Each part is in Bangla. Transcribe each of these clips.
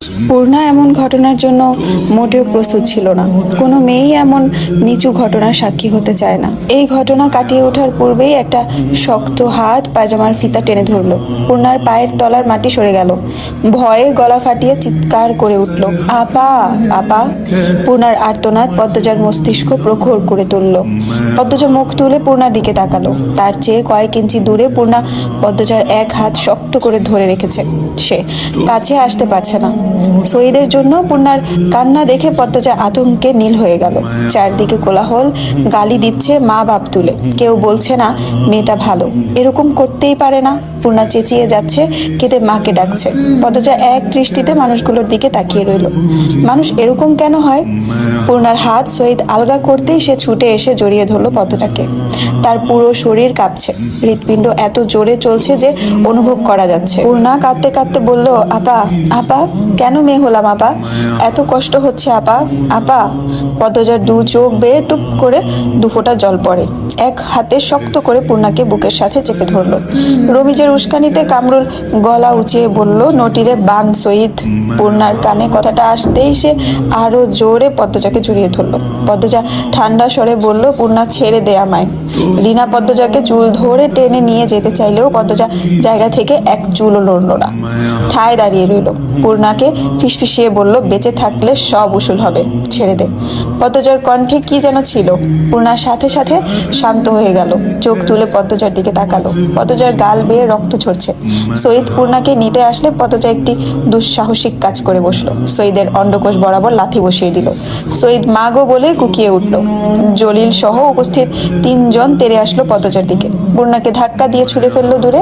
পূর্ণা এমন ঘটনার জন্য মোটেও প্রস্তুত ছিল না। কোনো মেয়েই এমন নিচু ঘটনার সাক্ষী হতে চায় না। এই ঘটনা কাটিয়ে ওঠার পূর্বেই একটা শক্ত হাত পায়জামার ফিতা টেনে ধরল। পূর্ণার পায়ের তলার মাটি সরে গেল। ভয়ে গলা ফাটিয়ে চিৎকার করে উঠল, আপা আপা। পূর্ণার আর্তনাদ পদ্মজার মস্তিষ্ক প্রখর করে তুলল। পদ্মজা মুখ তুলে পূর্ণার দিকে তাকালো। তার চেয়ে কয়েক ইঞ্চি দূরে পূর্ণা পদ্মজার এক হাত শক্ত করে ধরে রেখেছে। সে কাছে আসতে পারছে না। সঈদের জন্য পূর্ণার কান্না দেখে পদ্মজা আতঙ্কে নীল হয়ে গেল। চারদিকে কোলাহল, গালি দিচ্ছে মা বাপ তুলে। কেউ বলছে না মেয়েটা ভালো, এরকম করতেই পারে না। পূর্ণা চেঁচিয়ে যাচ্ছে, কেঁদে মাকে ডাকছে। পদ্মজা এক দৃষ্টিতে মানুষগুলোর দিকে তাকিয়ে রইল। মানুষ এরকম কেন হয়? পূর্ণার হাত সঈদ আলগা করতেই সে ছুটে এসে জড়িয়ে ধরলো পদ্মজাকে। তার পুরো শরীর কাঁপছে, হৃৎপিণ্ড এত জোরে চলছে যে অনুভব করা যাচ্ছে। পূর্ণা কাঁদতে কাঁদতে বলল, আপা আপা, কেন মেয়ে হলাম আপা? এত কষ্ট হচ্ছে আপা আপা। পদ্মজার দু চোখ বেয়ে টুপ করে দুফোঁটা জল পড়ে। এক হাতে শক্ত করে পূর্ণাকে বুকের সাথে চেপে ধরল। রমিজের উস্কানিতে কামরুল গলা উঁচিয়ে বলল, নটিরে বান সঈদ। পূর্ণার কানে কথাটা আসতেই সে আরো জোরে পদ্মজাকে জড়িয়ে ধরল। পদ্মজা ঠান্ডা স্বরে বলল, পূর্ণা ছেড়ে দে আমায়। রিনা পদ্মজাকে চুল ধরে টেনে নিয়ে যেতে চাইলেও পদ্মজা জায়গা থেকে এক চুলও লড়ল না, ঠায় দাঁড়িয়ে রইল। পূর্ণাকে ফিসফিসিয়ে বলল, বেঁচে থাকলে সব উসুল হবে, ছেড়ে দে। পদ্মজার কণ্ঠে কি যেন ছিল। পূর্ণার সাথে সাথে শান্ত হয়ে গেল। চোখ তুলে পদ্মজার দিকে তাকালো। পদ্মজার গাল বেয়ে রক্ত ঝরছে। সঈদ পূর্ণাকে নিতে আসলে পদ্মজা একটি দুঃসাহসিক কাজ করে বসলো। সঈদের অন্ডকোষ বরাবর লাথি বসিয়ে দিল। সঈদ মাগো বলে কুকিয়ে উঠল। জলিল সহ উপস্থিত তিনজন তেড়ে আসলো পদ্মজার দিকে। পূর্ণাকে ধাক্কা দিয়ে ছুড়ে ফেললো দূরে।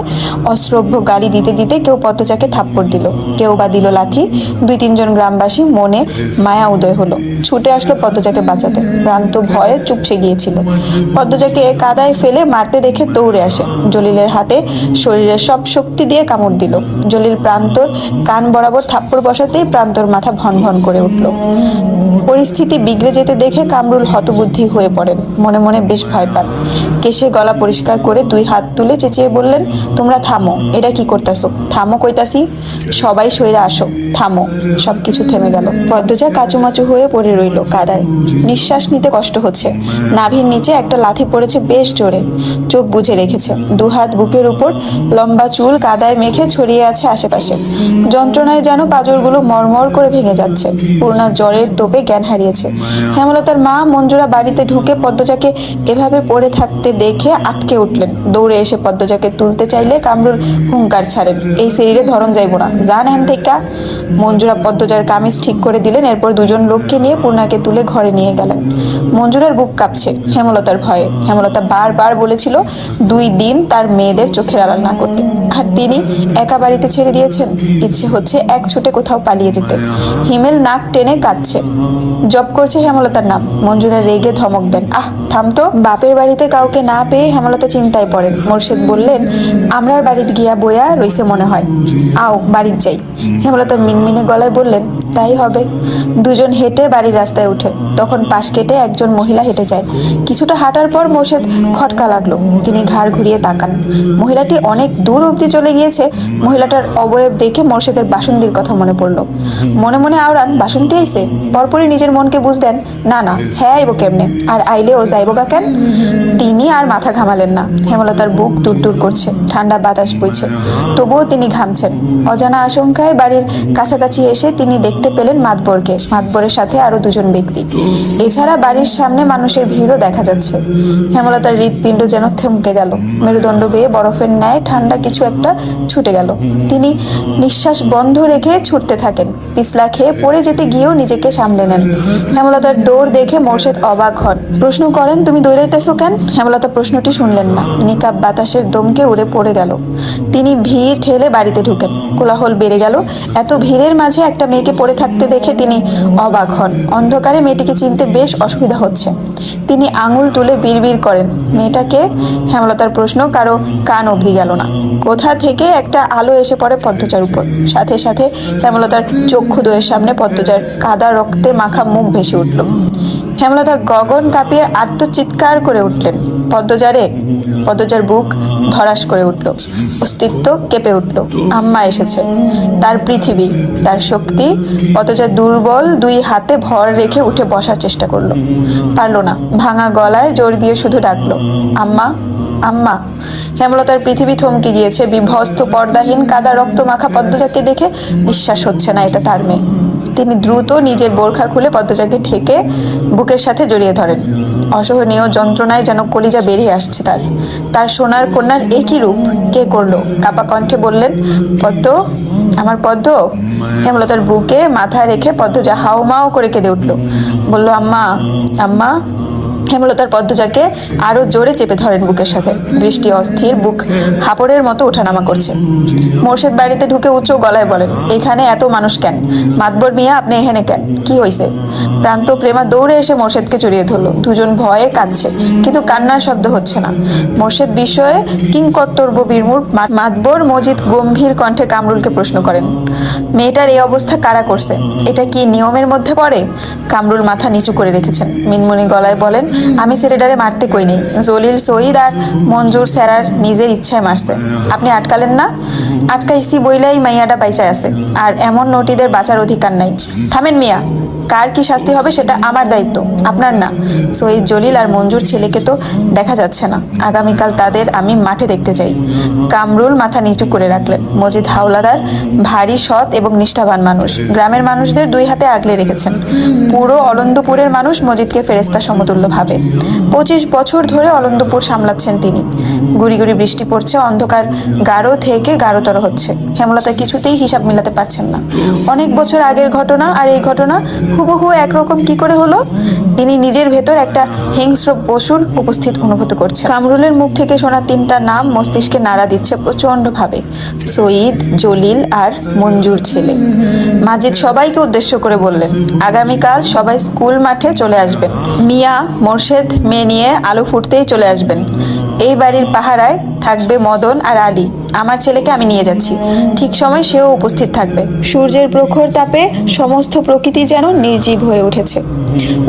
অশ্রব্য গালি দিতে দিতে কেউ পদ্মজাকে থাপ্পড় দিল, কেউ বা দিল লাথি। দুই তিনজন গ্রামবাসী মনে মায়া উদয় হলো, ছুটে আসলো পদ্মজাকে বাঁচাতে। ভ্রান্ত ভয়ে চুপসে গিয়েছিল। পদ্মজাকে কাদায় ফেলে মারতে দেখে দৌড়ে আসে। জলিলের হাতে শরীরের সব শক্তি দিয়ে কামড় দিল। জলিল প্রান্তর কান বরাবর থাপ্পড় বসাতেই প্রান্তর মাথা ভন ভন করে উঠল। পরিস্থিতি বিগড়ে যেতে দেখে কামরুল হতবুদ্ধি হয়ে পড়েন। মনে মনে বেশ ভয় পান। কেশে গলা পরিষ্কার করে দুই হাত তুলে চেঁচিয়ে বললেন, তোমরা থামো, এটা কি করতেছো? থামো কইতাছি, সবাই সইরা আসো, থামো। সবকিছু থেমে গেল। পদ্মজা কাচুমাচু হয়ে পড়ে রইল কাদায়। নিঃশ্বাস নিতে কষ্ট হচ্ছে। নাভির নিচে একটা লাথি পড়েছে বেশ জোরে। চোখ বুজে রেখেছে। দুহাত বুকের উপর, লম্বা চুল কাদায় মেখে ছড়িয়ে আছে আশেপাশে। যন্ত্রণায় যেন পাঁজরগুলো মরমর করে ভেঙে যাচ্ছে। পূর্ণা জ্বরের তোপে জ্ঞান হারিয়েছে। হেমলতার মা মঞ্জুরা বাড়িতে ঢুকে পদ্মজাকে এভাবে পড়ে থাকতে দেখে আতকে উঠলেন। দৌড়ে এসে পদ্মজাকে তুলতে চাইলে কামরুল হুঙ্কার ছাড়েন, এই শরীরে ধরন যাইব না, জান হ্যান থেকে। মঞ্জুরা পদ্মজার কামিজ ঠিক করে দিলেন। এরপর দুজন লোককে নিয়ে পূর্ণাকে তুলে ঘরে নিয়ে গেলেন। মঞ্জুরার বুক কাঁপছে হেমলতার ভয়ে। হেমলতা বারবার বলেছিল 2 দিন তার মেয়েদের চোখের আড়াল না করতে, আর তিনি একা বাড়িতে ছেড়ে দিয়েছেন। ইচ্ছে হচ্ছে এক ছুটে কোথাও পালিয়ে যেতে। হিমেল নাক টেনে কাঁদছে, জপ করছে হেমলতার নাম। মঞ্জুরা রেগে ধমক দেন, আহ থামতো। বাপের বাড়িতে কাউকে না পেয়ে হেমলতা চিন্তায় পড়েন। মোর্শেদ বললেন, আমরার বাড়িতে গিয়া বইয়া রইছে মনে হয়, আও বাড়ির যাই। হেমলতা মিনমিনে গলায় বললেন, তাই হবে। দুজন হেঁটে বাড়ির রাস্তায় উঠে। তখন পাশ কেটে একজন মহিলা হেঁটে যায়। কিছুটা হাঁটার পর মোর্শেদ খটকা লাগলো। তিনি ঘাড় ঘুরিয়ে তাকান। মহিলাটি অনেক দূর অবধি চলে গিয়েছে। মহিলাটার অবয়ব দেখে মোর্শেদের বাসন্তীর কথা মনে পড়লো। মনে মনে আওড়ান, বাসন্তী আইছে। পরপরই নিজের মনকে বুঝ দেন, না না, হ্যাঁ আইব কেমনে, আর আইলেও যাইব বা কেন। তিনি আর মাথা ঘামালেন না। হেমলতার বুক দূর দূর করছে, ঠান্ডা বাতাস বইছে, তবুও তিনি ঘামছেন। অজানা আশঙ্কায় বাড়ির কাছাকাছি এসে তিনি দেখতে পেলেন মাতবরকে, মাতবরের সাথে আরো 2 জন ব্যক্তি। এছাড়া বাড়ির সামনে মানুষের ভিড়ও দেখা যাচ্ছে। হেমলতার হৃৎপিণ্ড যেন থমকে গেল। মেরুদণ্ড বেয়ে বরফের ন্যায় ঠান্ডা কিছু একটা ছুটে গেল। তিনি নিঃশ্বাস বন্ধ রেখে ছুটতে থাকেন। পিছলা খেয়ে পড়ে যেতে গিয়েও নিজেকে সামলে নেন। হেমলতার দৌড় দেখে মোর্শেদ অবাক হন। প্রশ্ন করেন, তুমি দৌড়াইতেছো কেন? হেমলতা প্রশ্নটি শুনলেন না। নিকাব বাতাসের দমকে উড়ে পড়ে গেল। তিনি ভিড় ঠেলে বাড়িতে ঢুকেন। কোলাহল বেড়ে গেল। এত ভিড়ের মাঝে একটা মেয়েকে পড়ে থাকতে দেখে তিনি অবাক হন। অন্ধকারে মেয়েটিকে চিনতে বেশ অসুবিধা হচ্ছে। তিনি আঙুল তুলে বিড়বিড় করেন, মেয়েটাকে? হেমলতার প্রশ্ন কারো কান অবধি গেল না। কোথা থেকে একটা আলো এসে পড়ে পদ্মজার উপর। সাথে সাথে হেমলতার চক্ষুদ্বয়ের সামনে পদ্মজার কাদা রক্তে মাখা মুখ ভেসে উঠল। হেমলতা গগন কাঁপিয়ে আত্মচিৎকার করে উঠলেন, পদ্মজা রে! পদ্মজার বুক ধরাস করে উঠল, অস্তিত্ব কেঁপে উঠল। আম্মা এসেছে, তার পৃথিবী, তার শক্তি। পদ্মজা দুর্বল দুই হাতে ভর রেখে উঠে বসার চেষ্টা করলো, পারলো না। ভাঙা গলায় জোর দিয়ে শুধু ডাকলো, আম্মা, আম্মা। হেমলতার পৃথিবী থমকে গিয়েছে। বিভস্ত পর্দাহীন কাদা রক্ত মাখা পদ্মজাকে দেখে বিশ্বাস হচ্ছে না এটা তার মেয়ে। তিনি দ্রুত নিজের বোরখা খুলে পদ্মজাকে ঠেকে বুকের সাথে জড়িয়ে ধরেন। অসহনীয় যন্ত্রণায় যেন কলিজা বেরিয়ে আসছে তার। তার সোনার কন্যার একই রূপ কে করলো? কাপা কণ্ঠে বললেন, পদ্ম, আমার পদ্ম। হেমলতার বুকে মাথা রেখে পদ্মজা হাউমাউ করে কেঁদে উঠল, বলল, আম্মা, আম্মা। হেমলতার পদ্মজাকে আরো জোরে চেপে ধরেন বুকের সাথে। দৃষ্টি অস্থির, বুক হাপড়ের মতো ওঠানামা করছে। মোর্শেদ বাড়িতে ঢুকে উচ্চ গলায় বলেন, এখানে এত মানুষ কেন? মাতবর মিয়া, আপনি এখানে কেন? কি হয়েছে? প্রান্ত প্রেমা দৌড়ে এসে মোর্শেদকে জড়িয়ে ধরলো। দুজন ভয়ে কাঁদছে, কিন্তু কান্নার শব্দ হচ্ছে না। মোর্শেদ বিস্ময়ে কিংকর্তব্য বিমূঢ়। মাতবর মজিদ গম্ভীর কণ্ঠে কামরুলকে প্রশ্ন করেন, মেয়েটার এই অবস্থা কারা করছে? এটা কি নিয়মের মধ্যে পড়ে? কামরুল মাথা নিচু করে রেখেছেন, মিনমুনি গলায় বলেন, আমি ছেলেটারে মারতে কইনি। জলিল, শহীদ আর মঞ্জুর স্যারার নিজের ইচ্ছায় মারছে। আপনি আটকালেন না? আটকাইছি বইলাই মাইয়াটা বাইচায় আছে, আর এমন নটিদের বাঁচার অধিকার নাই। থামেন মিয়া, কার কি শাস্তি হবে সেটা আমার দায়িত্ব, আপনার না। শহীদ, জলিল আর মঞ্জুর ছেলেকে তো দেখা যাচ্ছে না। আগামীকাল তাদের আমি মাঠে দেখতে চাই। কামরুল মাথা নিচু করে রাখলেন। মজিদ হাওলাদার ভারী সৎ এবং নিষ্ঠাবান মানুষ। গ্রামের মানুষদের দুই হাতে আগলে রেখেছেন। পুরো অলন্দপুরের মানুষ মজিদকে ফেরেস্তা সমতুল্য ভাবে। 25 বছর ধরে অলন্দপুর সামলাচ্ছেন তিনি। গুড়ি গুড়ি বৃষ্টি পড়ছে, অন্ধকার গাঢ় থেকে গাঢ়তর হচ্ছে। হেমলতা কিছুতেই হিসাব মিলাতে পারছেন না। অনেক বছর আগের ঘটনা আর এই ঘটনা হুবহু একরকম কি করে হলো? তিনি নিজের ভেতর একটা হিংস্র পশুর উপস্থিত অনুভূত করছে। কামরুলের মুখ থেকে শোনা 3টা নাম মস্তিষ্কে নাড়া দিচ্ছে প্রচন্ড ভাবে, শহীদ, জলিল আর মঞ্জুর ছেলে। মাজিদ সবাইকে উদ্দেশ্য করে বললেন, আগামীকাল সবাই স্কুল মাঠে চলে আসবেন। মিয়া, মোর্শেদ মেয়ে নিয়ে আলো ফুটতেই চলে আসবেন। এই বাড়ির পাহারায় থাকবে মদন আর আলী। আমার ছেলেকে আমি নিয়ে যাচ্ছি, ঠিক সময় সেও উপস্থিত থাকবে। সূর্যের প্রখর তাপে সমস্ত প্রকৃতি যেন নির্জীব হয়ে উঠেছে।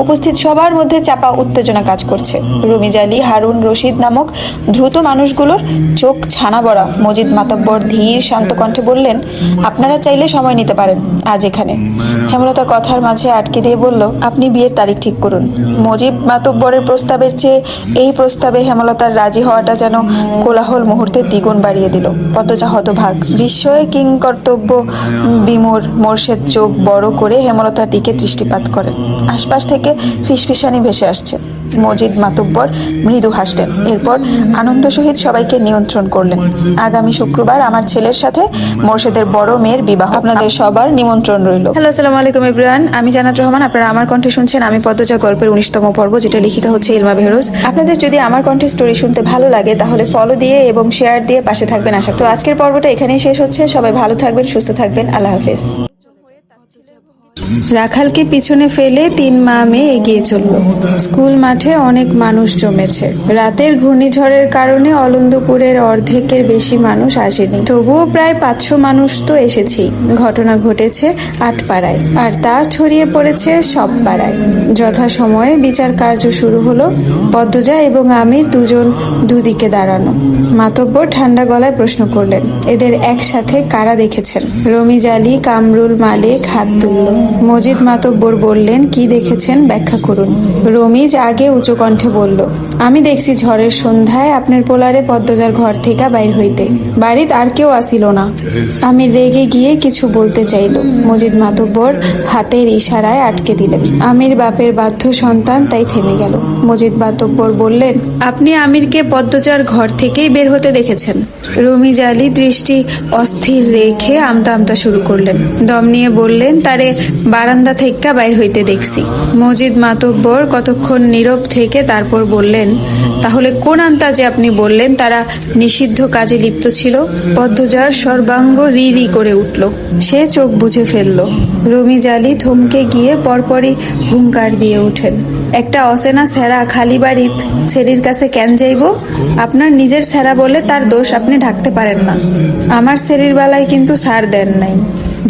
উপস্থিত সবার মধ্যে চাপা উত্তেজনা কাজ করছে। রমিজ আলী, হারুন রশিদ নামক দ্রুত মানুষগুলোর চোখ ছানা বড়া। মজিদ মাতব্বর ধীর শান্ত কণ্ঠে বললেন, আপনারা চাইলে সময় নিতে পারেন আজ এখানে। হেমলতা কথার মাঝে আটকে দিয়ে বলল, আপনি বিয়ের তারিখ ঠিক করুন। মজিদ মাতব্বরের প্রস্তাবের চেয়ে এই প্রস্তাবে হেমলতার রাজি হওয়াটা যেন কোলাহল মুহূর্তে দ্বিগুণ বাড়িয়ে দিল। পদ্মজা হতভাগ, বিস্ময়ে কিংকর্তব্য বিমূঢ়। মোর্শেদ চোখ বড় করে হেমলতার দিকে দৃষ্টিপাত করেন। আশপাশ থেকে ফিসফিসানি ভেসে আসছে। মজিদ মাতব্বর মৃদু হাসলেন, এরপর আনন্দ সহিত সবাইকে নিয়ন্ত্রণ করলেন। আগামী শুক্রবার আমার ছেলের সাথে মোর্শেদের বড় মেয়ের বিবাহ, আপনাদের সবার নিমন্ত্রণ রইল। হ্যালো, আসসালামু আলাইকুম এভরিওয়ান, আমি জান্নাত রহমান। আপনারা আমার কণ্ঠে শুনছেন আমি পদ্মজা গল্পের 19তম পর্ব, যেটা লিখিকা হচ্ছে ইলমা বেহরোজ। আপনাদের যদি আমার কণ্ঠে স্টোরি শুনতে ভালো লাগে তাহলে ফলো দিয়ে এবং শেয়ার দিয়ে পাশে থাকবেন আশা করি। তো আজকের পর্বটা এখানেই শেষ হচ্ছে। সবাই ভালো থাকবেন, সুস্থ থাকবেন, আল্লাহ হাফেজ। রাখালকে পিছনে ফেলে 3 মা মেয়ে এগিয়ে চলল। স্কুল মাঠে অনেক মানুষ জমেছে। রাতের ঘূর্ণিঝড়ের কারণে অলন্দপুরের অর্ধেকের বেশি মানুষ আসেনি, তবুও প্রায় 500 মানুষ তো এসেছেই। ঘটনা ঘটেছে 8 পাড়ায়, আর তা ছড়িয়ে পড়েছে সব পাড়ায়। যথাসময়ে বিচার কার্য শুরু হলো। পদ্মজা এবং আমির দুজন দুদিকে দাঁড়ানো। মাতব্বর ঠান্ডা গলায় প্রশ্ন করলেন, এদের একসাথে কারা দেখেছেন? রমিজ আলী, কামরুল মালিক হাত তুলল। মজিদ মাতব্বর বললেন, কি দেখেছেন ব্যাখ্যা করুন। রমিজ আগে উঁচু কণ্ঠে বলল, আমি দেখছি ঝড়ের সন্ধ্যায় আপনার পোলারে পদ্মজার ঘর থেকে বাইর হইতে। বাড়িতে আর কেউ আসিল না। আমি রেগে গিয়ে কিছু বলতে চাইল। মজিদ মাতব্বর হাতের ইশারায় আটকে দিলেন। আমির বাপের বাধ্য সন্তান, তাই থেমে গেল। মজিদ মাতব্বর বললেন, আপনি আমিরকে পদ্মজার ঘর থেকেই বের হতে দেখেছেন? রমিজ আলী দৃষ্টি অস্থির রেখে আমতা আমতা শুরু করলেন। দম নিয়ে বললেন, তারে বারান্দা থেকে বাইর হইতে দেখছি। মজিদ মাতব্বর কতক্ষণ নীরব থেকে তারপর বললেন, তাহলে কোন আন্তাজে আপনি বললেন তারা নিষিদ্ধ কাজে লিপ্ত ছিল? পদ্মজার সর্বাঙ্গ রি রি করে উঠল। সে চোখ বুজে ফেলল। রমিজ আলী থমকে গিয়ে পরপরই হুঙ্কার দিয়ে উঠেন, একটা অচেনা ছেঁড়া খালি বাড়িত ছেড়ির কাছে কেন যাইব? আপনার নিজের ছেঁড়া বলে তার দোষ আপনি ঢাকতে পারেন না। আমার ছেড়ির বেলায় কিন্তু ছাড় দেন নাই।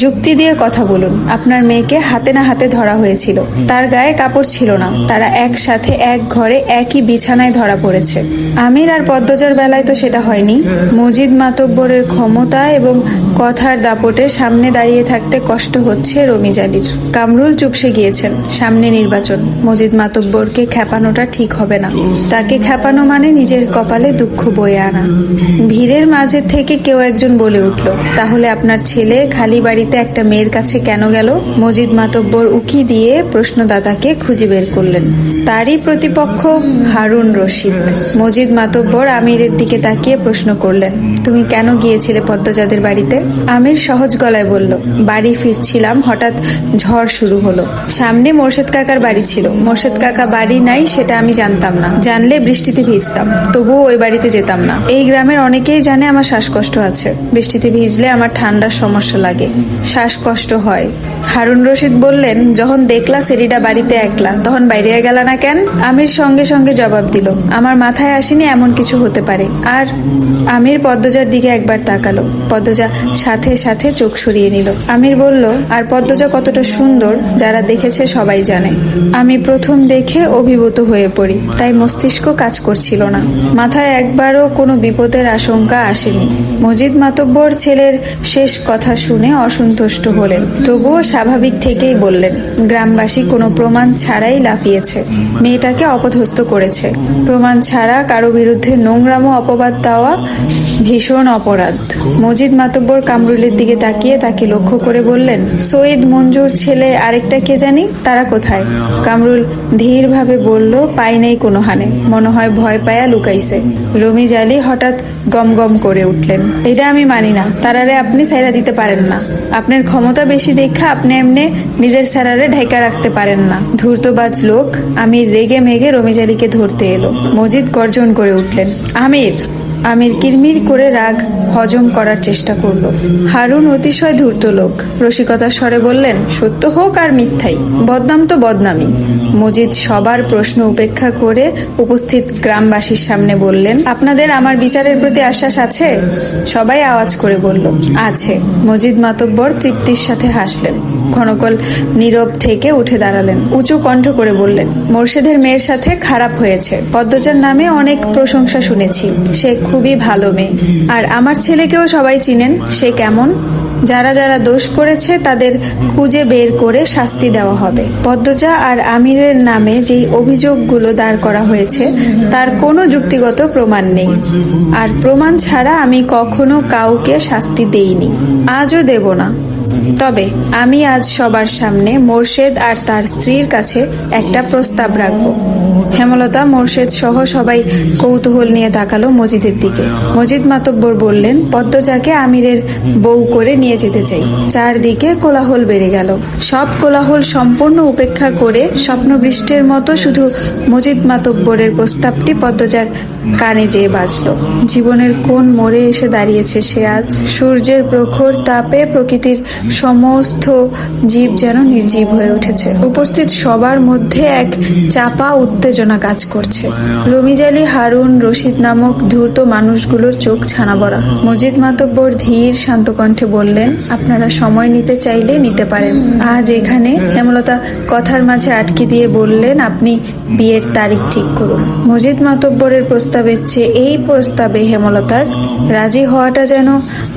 যুক্তি দিয়ে কথা বলুন। আপনার মেয়েকে হাতে না হাতে ধরা হয়েছিল, তার গায়ে কাপড় ছিল না, তারা একসাথে এক ঘরে একই বিছানায় ধরা পড়েছে। আমির আর পদ্মজার বেলায় তো সেটা হয়নি। মজিদ মাতব্বরের ক্ষমতা এবং কথার দাপটে সামনে দাঁড়িয়ে থাকতে কষ্ট হচ্ছে রমিজ আলীর। কামরুল চুপসে গিয়েছেন। সামনে নির্বাচন, মজিদ মাতব্বরকে খেপানোটা ঠিক হবে না। তাকে খেপানো মানে নিজের কপালে দুঃখ বয়ে আনা। ভিড়ের মাঝে থেকে কেউ একজন বলে উঠল, তাহলে আপনার ছেলে খালি বাড়িতে একটা মেয়ের কাছে কেন গেল? মজিদ মাতব্বর উকি দিয়ে প্রশ্নদাতাকে খুঁজে বের করলেন। তারই প্রতিপক্ষ হারুন রশিদ। মজিদ মাতব্বর আমিরের দিকে তাকিয়ে প্রশ্ন করলেন, তুমি কেন গিয়েছিলে পদ্মজাদের বাড়িতে? আমির সহজ গলায় বলল, বাড়ি ফিরছিলাম, হঠাৎ ঝড় শুরু হলো। সামনে মোর্শেদ কাকার বাড়ি ছিল। মোর্শেদ কাকা বাড়ি নাই সেটা আমি জানতাম না, জানলে বৃষ্টিতে ভিজতাম, তবুও ওই বাড়িতে যেতাম না। এই গ্রামের অনেকেই জানে আমার শ্বাসকষ্ট আছে, বৃষ্টিতে ভিজলে আমার ঠান্ডার সমস্যা লাগে, শ্বাসকষ্ট হয়। হারুন রশিদ বললেন, যখন দেখলা সেরিটা বাড়িতে একলা, তখন বাইরে গেলা না কেন? আমির সঙ্গে সঙ্গে জবাব দিল, আমার মাথায় আসেনি এমন কিছু হতে পারে। আর আমির পদ্মজার দিকে একবার তাকালো। পদ্মজা সাথে সাথে চোখ সরিয়ে নিল। আমির বলল, আর পদ্মজা কতটা সুন্দর যারা দেখেছে সবাই জানে। আমি প্রথম দেখে অভিভূত হয়ে পড়ি, তাই মস্তিষ্ক কাজ করছিল না, মাথায় একবারও কোনো বিপদের আশঙ্কা আসেনি। মজিদ মাতব্বর ছেলের শেষ কথা শুনে অসন্তুষ্ট হলেন, তবুও স্বাভাবিক থেকেই বললেন, গ্রামবাসী কোনো প্রমাণ ছাড়াই লাফিয়েছে, মেয়েটাকে অপদস্থ করেছে। প্রমাণ ছাড়া কারো বিরুদ্ধে নোংরামো অপবাদ দেওয়া ভীষণ অপরাধ। মজিদ মাতব্বর কামরুলের দিকে তাকিয়ে তাকে লক্ষ্য করে বললেন, সৈয়দ মঞ্জুর ছেলে আরেকটা কে জানি, তারা কোথায়? কামরুল ধীরভাবে বলল, পাই নেই কোনো হানে, মনে হয় ভয় পায়া লুকাইছে। রমিজ আলী হঠাৎ গম গম করে উঠলেন, এটা আমি মানি না, তারারে আপনি সাইরা দিতে পারেন না। আপনার ক্ষমতা বেশি দেখা আপনি এমনি নিজের স্যারারে ঢাইকা রাখতে পারেন না। ধূর্তবাজ লোক। আমির রেগে মেগে রমিজ আলীকে ধরতে এলো। মজিদ গর্জন করে উঠলেন, আমির! আমির কিরমির করে রাগ হজম করার চেষ্টা করল। হারুন অতিশয় ধূর্ত লোক, রসিকতার স্বরে বললেন, সত্য হোক আর মিথ্যাই, বদনাম তো বদনামই। মজিদ সবার প্রশ্ন উপেক্ষা করে উপস্থিত গ্রামবাসীর সামনে বললেন, আপনাদের আমার বিচারের প্রতি আশ্বাস আছে? সবাই আওয়াজ করে বলল, আছে। মজিদ মাতব্বর তৃপ্তির সাথে হাসলেন। ক্ষণকাল নীরব থেকে উঠে দাঁড়ালেন, উঁচু কণ্ঠ করে বললেন, মোর্শেদের মেয়ের সাথে খারাপ হয়েছে। পদ্মজার নামে অনেক প্রশংসা শুনেছি, সে খুবই ভালো মেয়ে। আর আমার ছেলেকেও সবাই চিনেন, সে কেমন। যারা যারা দোষ করেছে তাদের খুঁজে বের করে শাস্তি দেওয়া হবে। পদ্মজা আর আমিরের নামে যেই অভিযোগগুলো দাঁড় করা হয়েছে তার কোনো যুক্তিগত প্রমাণ নেই, আর প্রমাণ ছাড়া আমি কখনো কাউকে শাস্তি দেইনি, আজও দেব না। তবে আমি আজ সবার সামনে মোর্শেদ আর তার স্ত্রীর কাছে একটা প্রস্তাব রাখব। হেমলতা, মোর্শেদ সহ সবাই কৌতূহল নিয়ে তাকালো মজিদের দিকে। মজিদ মাতব্বর বললেন, পদ্মজাকে আমিরের বউ করে নিয়ে যেতে চাই। চারদিকে কোলাহল বেড়ে গেল। সব কোলাহল সম্পূর্ণ উপেক্ষা করে স্বপ্নবৃষ্টির মতো শুধু মজিদ মাতব্বরের প্রস্তাবটি পদ্মজার কানে যেয়ে বাজল। জীবনের কোন মোড়ে এসে দাঁড়িয়েছে সে আজ। সূর্যের প্রখর তাপে প্রকৃতির সমস্ত জীব যেন নির্জীব হয়ে উঠেছে। উপস্থিত সবার মধ্যে এক চাপা উত্তেজনা কাজ করছে। রমিজ আলী, হারুন রশিদ নামক ধূর্ত মানুষগুলোর চোখ ছানা বড়া। মজিদ মাতব্বর ধীর শান্ত কণ্ঠে বললেন, আপনারা সময় নিতে চাইলে নিতে পারেন। আজ এখানে। হেমলতা কথার মাঝে আটকে দিয়ে বললেন, আপনি বিয়ের তারিখ ঠিক করুন। মজিদ মাতব্বরের প্রস্তাবের চেয়ে এই প্রস্তাবে হেমলতার রাজি হওয়াটা যেন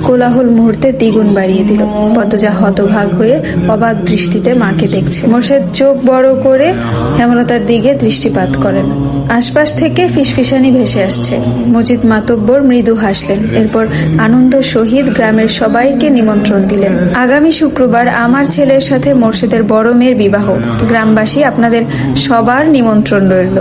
কোলাহল মুহূর্তে দ্বিগুণ বাড়িয়ে দিল। পদ্মজা হতভাগ হয়ে অবাক দৃষ্টিতে মাকে দেখছে। মোর্শেদ চোখ বড় করে হেমলতার দিকে দৃষ্টিপাত করেন। আশপাশ থেকে ফিসফিসানি ভেসে আসছে। মজিদ মাতব্বর মৃদু হাসলেন, এরপর আনন্দ সহিত গ্রামের সবাইকে নিমন্ত্রণ দিলেন। আগামী শুক্রবার আমার ছেলের সাথে মোর্শেদের বড় মেয়ের বিবাহ। গ্রামবাসী আপনাদের সবার নিমন্ত্রণ রইল।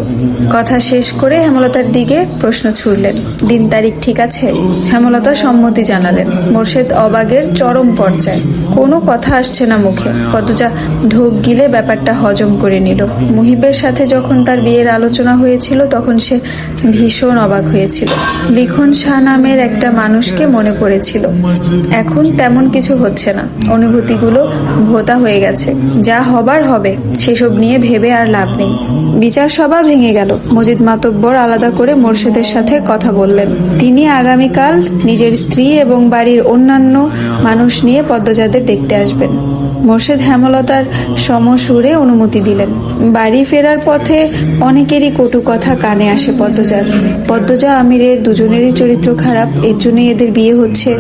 কথা শেষ করে হেমলতার দিকে প্রশ্ন ছুড়লেন, দিন তারিখ ঠিক আছে? হেমলতা সম্মতি জানালেন। মোর্শেদ অবাগের চরম পর্যায়ে, কোনো কথা আসছে না মুখে। পদ্মজা ঢোক গিলে ব্যাপারটা হজম করে নিল। মুহিবের সাথে যখন তার বিয়ে বিয়ের আলোচনা হয়েছিল তখন সে ভীষণ অবাক হয়েছিল। লিখন শাহ নামের একটা মানুষকে মনে পড়েছিল। এখন তেমন কিছু হচ্ছে না, অনুভূতিগুলো ভোতা হয়ে গেছে। যা হবার হবে, সেসব নিয়ে ভেবে আর লাভ নেই। বিচার সভা ভেঙে গেল। মজিদ মাতব্বর আলাদা করে মোর্শেদের সাথে কথা বললেন। তিনি আগামীকাল নিজের স্ত্রী এবং বাড়ির অন্যান্য মানুষ নিয়ে পদ্মজাদের দেখতে আসবেন। মোর্শেদ হেমলতার সমসুরে অনুমতি দিলেন। বাড়ি ফেরার পথে অনেকেরই কটু কথা কানে আসে পদ্মজার। পদ্মজা আমিরের দুজনেরই চরিত্র খারাপ, এর জন্যই এদের বিয়ে হচ্ছে।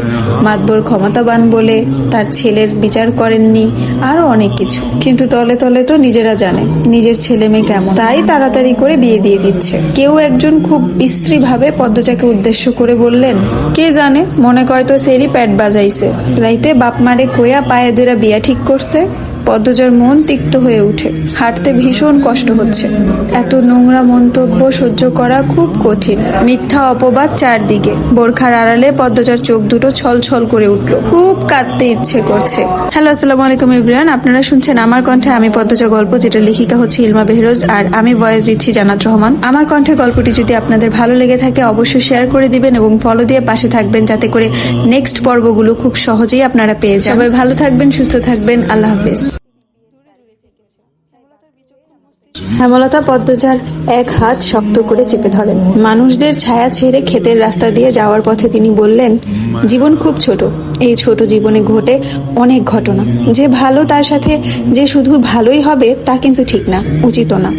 মাতবর ক্ষমতাবান বলে তার ছেলের বিচার করেননি, আরো অনেক কিছু। কিন্তু তলে তলে তো নিজেরা জানে নিজের ছেলে মেয়ে কেমন, তাই তাড়াতাড়ি করে বিয়ে দিয়ে দিচ্ছে। কেউ একজন খুব বিশ্রীভাবে পদ্মজাকে উদ্দেশ্য করে বললেন, কে জানে, মনে কয় তো সেরি প্যাট বাজাইছে, রাইতে বাপ মারে কইয়া পায়ে দুইরা বিয়া ঠিক করছে। পদ্মজার মন তিক্ত হয়ে উঠে, হাঁটতে ভীষণ কষ্ট হচ্ছে। এত নোংরা মন্তব্য সহ্য করা খুব কঠিন। মিথ্যা অপবাদ চারদিকে। বোরখার আড়ালে পদ্মজার চোখ দুটো ছলছল করে উঠল। খুব কাঁদতে ইচ্ছে করছে। হ্যালো, আসসালামু আলাইকুম এভরিওয়ান। আপনারা শুনছেন আমার কণ্ঠে আমি পদ্মজা গল্প, যেটা লেখিকা হচ্ছে ইলমা বেহরোজ আর আমি ভয়েস দিচ্ছি জান্নাত রহমান। আমার কণ্ঠে গল্পটি যদি আপনাদের ভালো লেগে থাকে অবশ্যই শেয়ার করে দিবেন এবং ফলো দিয়ে পাশে থাকবেন, যাতে করে নেক্সট পর্বগুলো খুব সহজেই আপনারা পেয়ে যান। সবাই ভালো থাকবেন, সুস্থ থাকবেন। আল্লাহ হাফেজ। হেমলতা পদ্মজার এক হাত শক্ত করে চেপে ধরেন। মানুষদের ছায়া ছেড়ে ক্ষেতের রাস্তা দিয়ে যাওয়ার পথে তিনি বললেন, জীবন খুব ছোট। এই ছোট জীবনে ঘটে অনেক ঘটনা। যে ভালো তার সাথে যে শুধু ভালোই হবে তা কিন্তু ঠিক না, উচিত না।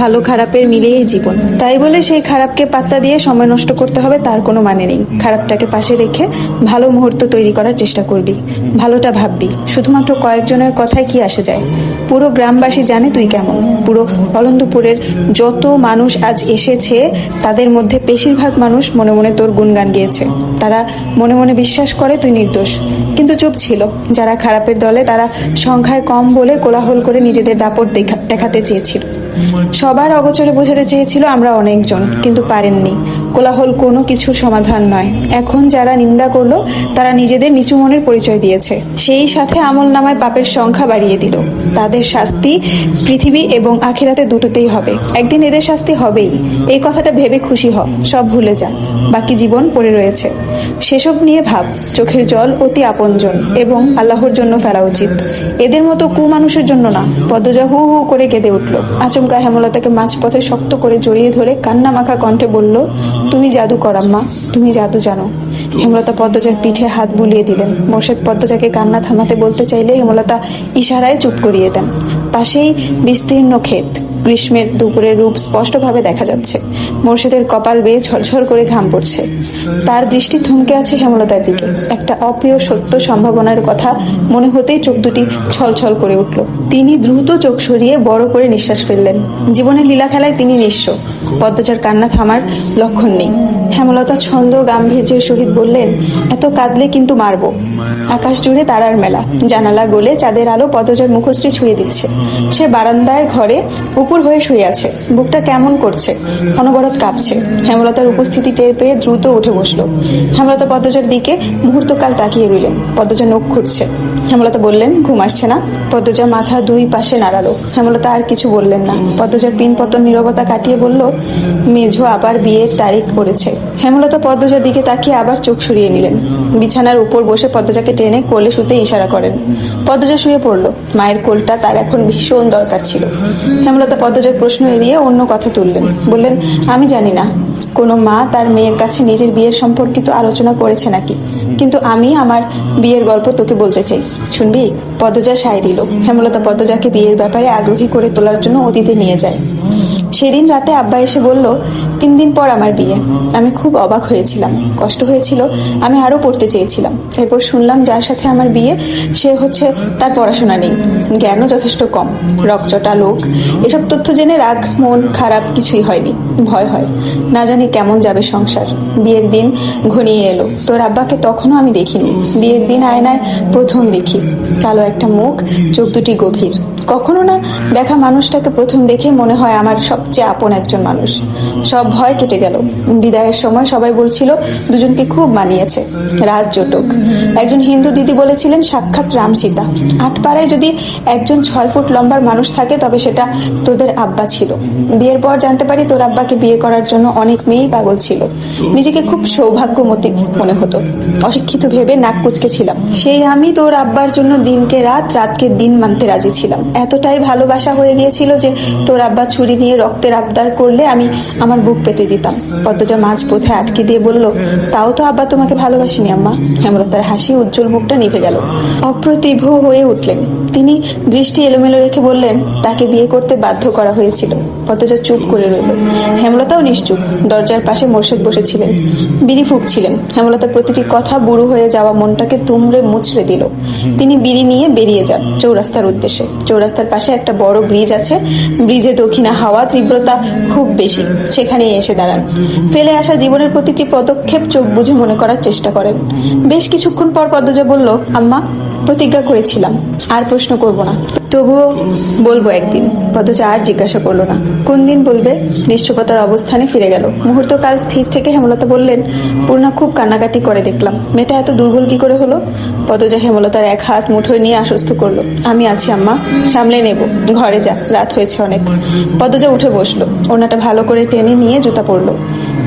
ভালো খারাপের মিলিয়েই জীবন। তাই বলে সেই খারাপকে পাত্তা দিয়ে সময় নষ্ট করতে হবে তার কোনো মানে নেই। খারাপটাকে পাশে রেখে ভালো মুহূর্ত তৈরি করার চেষ্টা করবি, ভালোটা ভাববি। শুধুমাত্র কয়েকজনের কথায় কি আসে যায়? পুরো গ্রামবাসী জানে তুই কেমন। পুরো অলন্দপুরের যত মানুষ আজ এসেছে তাদের মধ্যে বেশিরভাগ মানুষ মনে মনে তোর গুণগান গেয়েছে। তারা মনে মনে বিশ্বাস করে তুই নির্দোষ, কিন্তু চুপ ছিল। যারা খারাপের দলে তারা সংখ্যায় কম বলে কোলাহল করে নিজেদের দাপট দেখাতে চেয়েছিল। সবার অগোচরে বোঝাতে চেয়েছিল আমরা অনেকজন, কিন্তু পারেননি। কোলাহল কোনো কিছুর সমাধান নয়। এখন যারা নিন্দা করলো তারা নিজেদের নিচু মনের পরিচয় দিয়েছে, সেই সাথে আমল নামায় পাপের সংখ্যা বাড়িয়ে দিল। তাদের শাস্তি পৃথিবী এবং আখিরাতে দুটোতেই হবে। একদিন এদের শাস্তি হবেই, এই কথাটা ভেবে খুশি হ। সব ভুলে যা, বাকি জীবন পড়ে রয়েছে। সেসব নিয়ে ভাব। চোখের জল অতি আপনজন এবং আল্লাহর জন্য ফেলা উচিত, এদের মতো কুমানুষের জন্য না। পদ্মজা হু হু করে কেঁদে উঠল। আচমকা হেমলতাকে মাঝপথে শক্ত করে জড়িয়ে ধরে কান্না মাখা কণ্ঠে বলল, তুমি জাদু কর আম্মা, তুমি জাদু জানো। হেমলতা পদ্মজার পিঠে হাত বুলিয়ে দিলেন। মোর্শেদ পদ্মজাকে কান্না থামাতে বলতে চাইলে হেমলতা ইশারায় চুপ করিয়ে দেন। পাশেই বিস্তীর্ণ ক্ষেত, গ্রীষ্মের দুপুরের রূপ স্পষ্টভাবে দেখা যাচ্ছে। মোর্শেদের কপাল বেয়ে ঝরঝর করে ঘাম পড়ছে। তার দৃষ্টি থমকে আছে হেমলতার দিকে। একটা অপ্রিয় সত্য সম্ভাবনার কথা মনে হতেই চোখ দুটি ছলছল করে উঠল। তিনি দ্রুত চোখ সরিয়ে বড় করে নিঃশ্বাস ফেললেন। জীবনের লীলা খেলায় তিনি নিঃস্ব। পদ্মজার কান্না থামার লক্ষণ নেই। হেমলতা ছন্দ গাম্ভীর্যের সহিত বললেন, এত কাঁদলে কিন্তু মারব। আকাশ জুড়ে তারার মেলা। জানালা গলে চাঁদের আলো পদ্মজার মুখশ্রী ছুঁয়ে দিচ্ছে। সে বারান্দার ঘরে উপর হয়ে শুয়ে আছে। বুকটা কেমন করছে, অনবরত কাঁপছে। হেমলতার উপস্থিতি টের পেয়ে দ্রুত উঠে বসলো। হেমলতা পদ্মজার দিকে মুহূর্তকাল তাকিয়ে রইলেন। পদ্মজা নখ খুঁড়ছে। হেমলতা বললেন, ঘুম আসছে না? পদ্মজা মাথা দুই পাশে নাড়ালো। হেমলতা আর কিছু বললেন না। পদ্মজার পিনপতন নীরবতা কাটিয়ে বলল, মেঝো আবার বিয়ের তারিখ পড়েছে। হেমলতা পদ্মজার দিকে তাকিয়ে আবার চোখ সরিয়ে নিলেন। বিছানার উপর বসে পদ্মজাকে টেনে কোলে শুতে ইশারা করেন। পদ্মজা শুয়ে পড়ল। মায়ের কোলটা তার এখন ভীষণ দরকার ছিল। হেমলতা পদ্মজার প্রশ্ন এড়িয়ে অন্য কথা তুললেন। বললেন, আমি জানি না কোনো মা তার মেয়ের কাছে নিজের বিয়ের সম্পর্কিত আলোচনা করেছে নাকি, কিন্তু আমি আমার বিয়ের গল্প তোকে বলতে চাই, শুনবি? পদ্মজা সায় দিল। হেমলতা পদ্মজাকে বিয়ের ব্যাপারে আগ্রহী করে তোলার জন্য অতীতে নিয়ে যায়। সেদিন রাতে আব্বা এসে বলল, 3 দিন পর আমার বিয়ে। আমি খুব অবাক হয়েছিলাম, কষ্ট হয়েছিল। আমি আরো পড়তে চেয়েছিলাম। এরপর শুনলাম যার সাথে আমার বিয়ে সে হচ্ছে, তার পড়াশোনা নেই, জ্ঞানও যথেষ্ট কম, রকচটা লোক। এসব তথ্য জেনে রাগ, মন খারাপ কিছুই হয়নি। ভয় হয়, না জানি কেমন যাবে সংসার। বিয়ের দিন ঘনিয়ে এলো। তোর আব্বাকে তখনও আমি দেখিনি। বিয়ের দিন আয়নায় প্রথম দেখি। কালো একটা মুখ, চোখ দুটি গভীর। কখনো না দেখা মানুষটাকে প্রথম দেখে মনে হয় আমার সবচেয়ে আপন একজন মানুষ। সব ভয় কেটে গেল। বিদায়ের সময় সবাই বলছিল দুজনকে খুব মানিয়েছে। রাত জটক। একজন হিন্দু দিদি বলেছিলেন সাক্ষাৎ রাম সীতা। আটপাড়ায় যদি একজন 6 ফুট লম্বার মানুষ থাকে তবে সেটা তোদের আব্বা ছিল। বিয়ের পর জানতে পারি তোর আব্বাকে বিয়ে করার জন্য অনেক মেয়েই পাগল ছিল। নিজেকে খুব সৌভাগ্যমতী মনে হতো। অশিক্ষিত ভেবে নাক কুচকেছিলাম। সেই আমি তোর আব্বার জন্য দিনকে রাত, রাতকে দিন মানতে রাজি ছিলাম। এতটাই ভালোবাসা হয়ে গিয়েছিল যে তোর আব্বা ছুরি নিয়ে রক্তের আবদার করলে আমি আমার বুক পেতে দিতাম। পদ্মজা মাঝ পথে আটকে দিয়ে বলল, তাও তো আব্বা তোমাকে ভালোবাসিনি আম্মা। হেমলতার হাসি উজ্জ্বল মুখটা নিভে গেল। অপ্রতিভ হয়ে উঠলেন তিনি। দৃষ্টি এলোমেলো রেখে বললেন, তাকে বিয়ে করতে বাধ্য করা হয়েছিল। পদ্মজা চুপ করে রইল। হেমলতাও নিশ্চুপ। দরজার পাশে মোর্শেদ বসেছিলেন, বিড়ি ফুঁকছিলেন। হেমলতার প্রতিটি কথা বুড়ো হয়ে যাওয়া মনটাকে তুমড়ে মুচড়ে দিল। তিনি বিড়ি নিয়ে বেরিয়ে যান চৌরাস্তার উদ্দেশ্যে। চৌরাস্তার পাশে একটা বড় ব্রিজ আছে। ব্রিজে দক্ষিণা হাওয়া তীব্রতা খুব বেশি। সেখানেই এসে দাঁড়ান। ফেলে আসা জীবনের প্রতিটি পদক্ষেপ চোখ বুঝে মনে করার চেষ্টা করেন। বেশ কিছুক্ষণ পর পদ্মজা বলল, আম্মা, প্রতিজ্ঞা করেছিলাম আর প্রশ্ন করব না, তবুও বলবো একদিন। পদ্মজা আর জিজ্ঞাসা করলো না। কোন দিন বলবে? নিশ্চুপতার অবস্থানে ফিরে গেল। মুহূর্তকাল স্থির থেকে হেমলতা বললেন, পূর্ণা খুব কান্নাকাটি করে দেখলাম। মেয়েটা এত দুর্বল কি করে হলো? পদ্মজা হেমলতার এক হাত মুঠোয় নিয়ে আশ্বস্ত করলো, আমি আছি আম্মা, সামলে নেব। ঘরে যা, রাত হয়েছে অনেক। পদ্মজা উঠে বসলো। ওনাটা ভালো করে টেনে নিয়ে জুতা পরলো।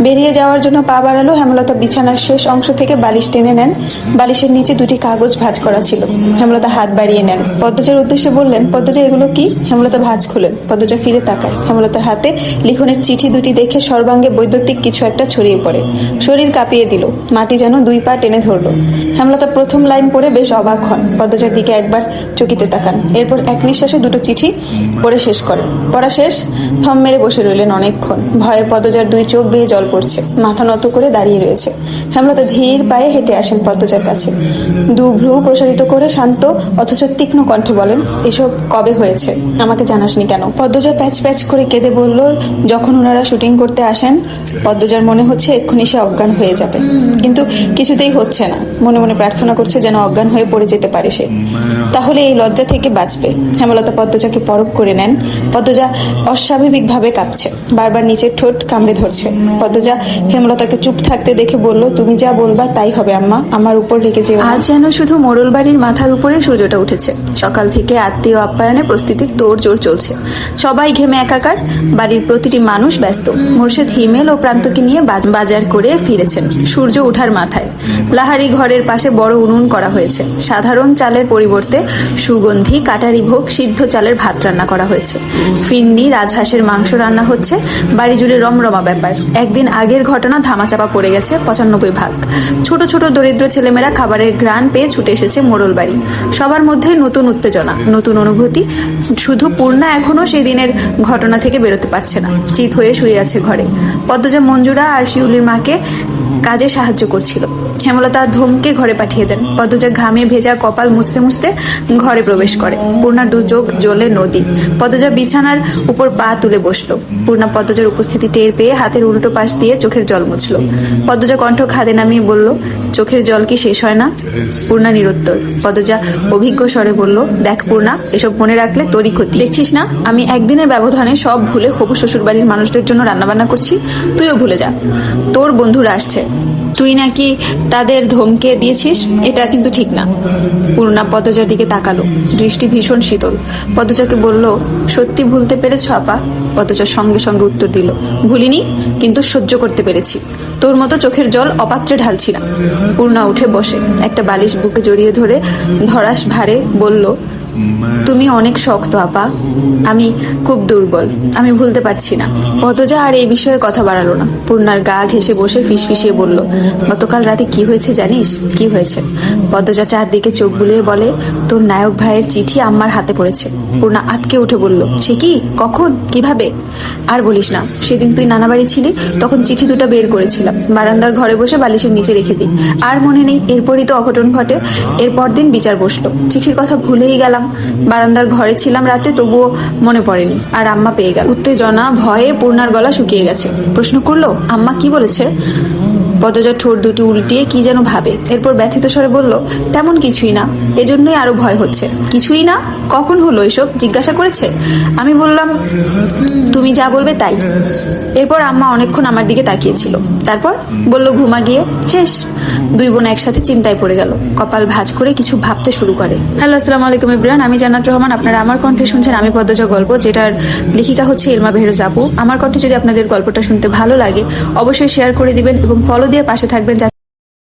বেরিয়ে যাওয়ার জন্য পা বাড়ালো। হেমলতা বিছানার শেষ অংশ থেকে বালিশ টেনে নেন। বালিশের নিচে দুটি কাগজ ভাঁজ করা ছিল। হেমলতা হাত বাড়িয়ে নেন। পদ্মজার উদ্দেশ্যে বললেন, পদ্মজা, এগুলো কি? হেমলতা ভাঁজ খুলেন। পদ্মজা ফিরে তাকায়। হেমলতার হাতে লিখনের চিঠি দুটি দেখে সর্বাঙ্গে বৈদ্যুতিক কিছু একটা ছড়িয়ে পড়ে। শরীর কাঁপিয়ে দিল। মাটি যেন 2 পা টেনে ধরলো। হেমলতা প্রথম লাইন পড়ে বেশ অবাক হন। পদ্মজার দিকে একবার চকিতে তাকান। এরপর এক নিঃশ্বাসে দুটো চিঠি পড়ে শেষ করেন। পড়া শেষ। থম মেরে বসে রইলেন অনেকক্ষণ। ভয়ে পদ্মজার 2 চোখ বেয়ে জল পড়ছে। মাথা নত করে দাঁড়িয়ে রয়েছে। হেমলতা ধীর পায়ে হেঁটে আসেন পদ্মজার কাছে। 2 ভ্রু প্রসারিত করে শান্ত অথচ তীক্ষ্ণ কণ্ঠে বলেন, এসব কবে হয়েছে? আমাকে জানাসনি কেন? পদ্মজা প্যাচ প্যাচ করে কেঁদে বলল, যখন ওনারা শুটিং করতে আসেন। পদ্মজার মনে হচ্ছে এক্ষুনি সে অজ্ঞান হয়ে যাবে, কিন্তু কিছুতেই হচ্ছে না। মনে মনে প্রার্থনা করছে যেন অজ্ঞান হয়ে পড়ে যেতে পারে সে, তাহলে এই লজ্জা থেকে বাঁচবে। হেমলতা পদ্মজাকে পরখ করে নেন। পদ্মজা অস্বাভাবিকভাবে কাঁপছে, বারবার নিচের ঠোঁট কামড়ে ধরছে। পদ্মজা হেমলতাকে চুপ থাকতে দেখে বলল, তুমি যা বলবা তাই হবে আম্মা, আমার উপর রেখে যেও। আজ যেন শুধু মোড়ল বাড়ির মাথার উপরে সূর্যটা উঠেছে। সকাল থেকে আত্মীয় আপ্যায়নে প্রস্তুতির তোড়জোড় চলছে। সবাই ঘেমে একাকার। বাড়ির প্রতিটি মানুষ ব্যস্ত। মোর্শেদ হিমেল ও প্রান্তকে নিয়ে বাজার করে ফিরেছেন সূর্য ওঠার মাথায়। লাহারি ঘরের পাশে বড় উনুন করা হয়েছে। সাধারণ চালের পরিবর্তে সুগন্ধি কাটারি ভোগ সিদ্ধ চালের ভাত রান্না করা হয়েছে। ফিন্নি রাজহাঁসের মাংস রান্না হচ্ছে। বাড়ি জুড়ে রমরমা ব্যাপার। একদিন আগের ঘটনা ধামাচাপা পড়ে গেছে 95 ভাগ। ছোট ছোট দরিদ্র ছেলেমেয়েরা খাবারের ঘ্রাণ পেয়ে ছুটে এসেছে মোড়ল বাড়ি। সবার মধ্যে নতুন উত্তেজনা, নতুন অনুভূতি। শুধু পূর্ণা এখনো সেদিনের ঘটনা থেকে বেরোতে পারছে না। চিত হয়ে শুয়ে আছে ঘরে। পদ্মজা মঞ্জুরা আর শিউলির মাকে কাজে সাহায্য করছিল। হেমলতা ধমকে ঘরে পাঠিয়ে দেন। পদ্মজা ঘামে ভেজা কপাল মুছতে মুছতে ঘরে প্রবেশ করে। পূর্ণার 2 চোখ জ্বলে নদী। পদ্মজা বিছানার উপর পা তুলে বসলো। পূর্ণা পদ্মজার উপস্থিতি টের পেয়ে হাতের উল্টো পাশ দিয়ে চোখের জল মুছল। পদ্মজা কণ্ঠ খাদে নামিয়ে বলল, চোখের জল কি শেষ হয় না? পূর্ণা নিরুত্তর। পদ্মজা অভিজ্ঞ স্বরে বলল, দেখ পূর্ণা, এসব মনে রাখলে তোরই ক্ষতি। দেখছিস না আমি একদিনের ব্যবধানে সব ভুলে হবু শ্বশুর বাড়ির মানুষদের জন্য রান্নাবান্না করছি? তুইও ভুলে যা। তোর বন্ধুরা আসছে, তুই নাকি তাদের ধমকে দিয়েছিস, এটা কিন্তু ঠিক না। পূর্ণা পদ্মজার দিকে তাকালো। দৃষ্টি ভীষণ শীতল। পদ্মজাকে বলল, সত্যি ভুলতে পেরেছ আপা? পদ্মজার সঙ্গে সঙ্গে উত্তর দিল, ভুলিনি, কিন্তু সহ্য করতে পেরেছি। তোর মতো চোখের জল অপাত্রে ঢালছি না। পূর্ণা উঠে বসে একটা বালিশ বুকে জড়িয়ে ধরে ধরাস ভারে বলল, তুমি অনেক শক্ত আপা, আমি খুব দুর্বল, আমি ভুলতে পারছি না। পদ্মজা আর এই বিষয়ে কথা বাড়ালো না। পূর্ণার গা ঘেঁষে বসে ফিসফিসিয়ে বলল, গতকাল রাতে কি হয়েছে জানিস? কি হয়েছে? পদ্মজা চারদিকে চোখ বুলিয়ে বলে, তোর নায়ক ভাইয়ের চিঠি আম্মার হাতে পড়েছে। পূর্ণা আতকে উঠে বলল, সে কি? কখন? কিভাবে? আর বলিস না, সেদিন তুই নানা বাড়ি ছিলি, তখন চিঠি 2টা বের করেছিলাম, বারান্দার ঘরে বসে বালিশের নিচে রেখে দিই। আর মনে নেই, এরপরই তো অঘটন ঘটে। এরপর দিন বিচার বসলো। চিঠির কথা ভুলেই গেলাম। বারান্দার ঘরে ছিলাম রাতে, তবুও মনে পড়েনি। আর আম্মা পেয়ে গেল। উত্তেজনা ভয়ে পূর্ণার গলা শুকিয়ে গেছে। প্রশ্ন করলো, আম্মা কি বলেছে? পদ্মজা ঠোঁট দুটি উল্টিয়ে কি যেন ভাবে, এরপর ব্যথিত স্বরে বলল, তেমন কিছুই না, এজন্যই আরো ভয় হচ্ছে। কিছুই না? কখন হলো এসব? জিজ্ঞাসা করেছে। আমি বললাম, তুমি যা বলবে তাই। এরপর আম্মা অনেকক্ষণ আমার দিকে তাকিয়েছিল, তারপর বলল, ঘুমা গিয়ে শেষ। দুই বোন একসাথে চিন্তায় পড়ে গেল, কপাল ভাঁজ করে কিছু ভাবতে শুরু করে। হ্যালো, আসসালামু আলাইকুম এভরিওয়ান, আমি জান্নাত রহমান। আপনারা আমার কণ্ঠে শুনছেন আমি পদ্মজা গল্প, যেটার লেখিকা হচ্ছে ইলমা বেহরোজ আপু। আমার কণ্ঠে যদি আপনাদের গল্পটা শুনতে ভালো লাগে অবশ্যই শেয়ার করে দিবেন এবং ফলো দিয়ে পাশে থাকবেন।